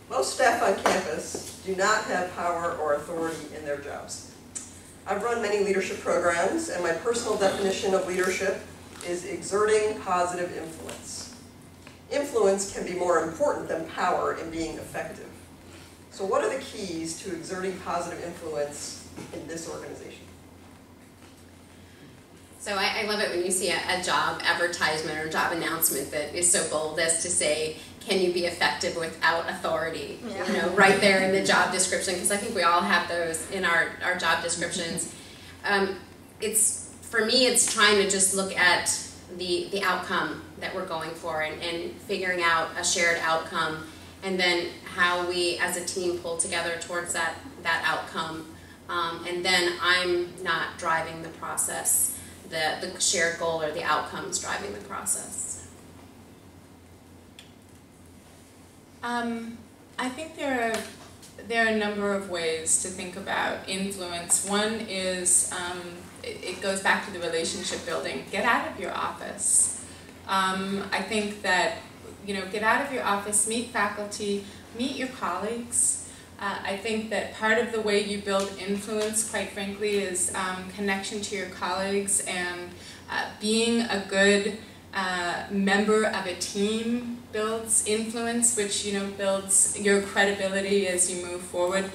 Most staff on campus do not have power or authority in their jobs. I've run many leadership programs, and my personal definition of leadership is exerting positive influence. Influence can be more important than power in being effective. So what are the keys to exerting positive influence in this organization? So I love it when you see a job advertisement or job announcement that is so bold as to say, can you be effective without authority? Yeah. You know, right there in the job description, because I think we all have those in our job descriptions. For me, it's trying to just look at the outcome that we're going for and figuring out a shared outcome, and then how we as a team pull together towards that outcome. And then I'm not driving the process. The shared goal or the outcomes driving the process. I think there are a number of ways to think about influence. One is, it goes back to the relationship building. Get out of your office. I think that, get out of your office, meet faculty, meet your colleagues. I think that part of the way you build influence, quite frankly, is connection to your colleagues and being a good member of a team builds influence, which builds your credibility as you move forward.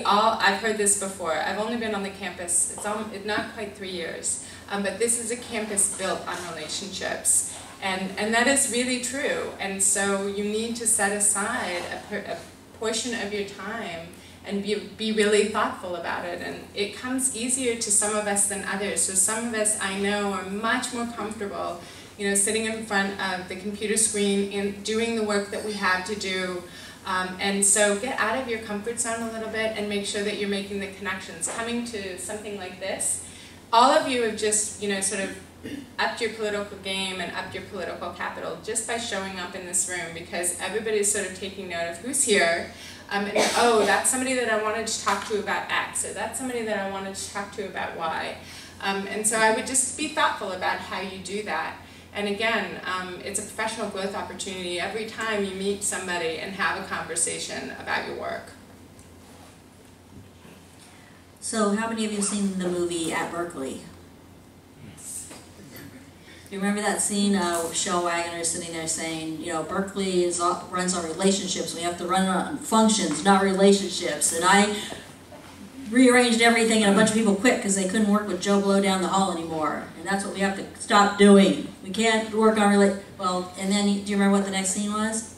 I've heard this before. I've only been on the campus, it's not quite 3 years, but this is a campus built on relationships. And that is really true. And so you need to set aside a portion of your time and be really thoughtful about it. And it comes easier to some of us than others. So some of us I know are much more comfortable, sitting in front of the computer screen and doing the work that we have to do. And so get out of your comfort zone a little bit and make sure that you're making the connections. Coming to something like this, all of you have just, sort of upped your political game and upped your political capital just by showing up in this room, because everybody's sort of taking note of who's here. And oh, that's somebody that I wanted to talk to about X, or that's somebody that I wanted to talk to about Y. And so I would just be thoughtful about how you do that. And again, it's a professional growth opportunity every time you meet somebody and have a conversation about your work. So how many of you have seen the movie At Berkeley? You remember that scene of Shel Waggoner sitting there saying, Berkeley runs on relationships. We have to run on functions, not relationships. And I rearranged everything, and a bunch of people quit because they couldn't work with Joe Blow down the hall anymore. And that's what we have to stop doing. We can't work on and then, do you remember what the next scene was?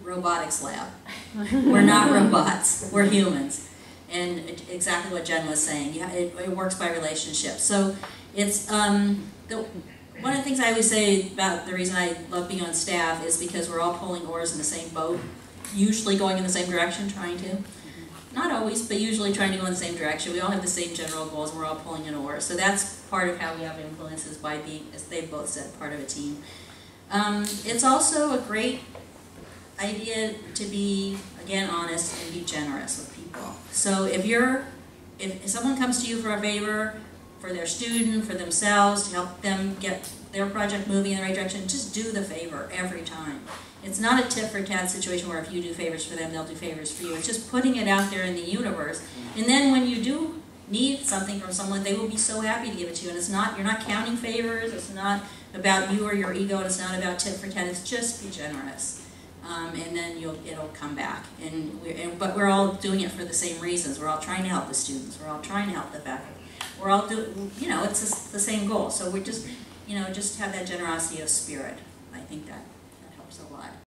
Robotics lab. We're not robots. We're humans. And exactly what Jen was saying. Yeah, it works by relationships. So it's one of the things I always say about the reason I love being on staff is because we're all pulling oars in the same boat, usually going in the same direction, trying to. Not always, but usually trying to go in the same direction. We all have the same general goals, and we're all pulling an oar. So that's part of how we have influences, by being, as they've both said, part of a team. It's also a great idea to be, again, honest and be generous with people. So if someone comes to you for a favor, for their student, for themselves, to help them get their project moving in the right direction, just do the favor every time. It's not a tit-for-tat situation where if you do favors for them, they'll do favors for you. It's just putting it out there in the universe. And then when you do need something from someone, they will be so happy to give it to you. And you're not counting favors, it's not about you or your ego, and it's not about tit-for-tat, it's just be generous. And then it'll come back. But we're all doing it for the same reasons. We're all trying to help the students. We're all trying to help the faculty. We're all doing, it's the same goal. So we just, just have that generosity of spirit. I think that helps a lot.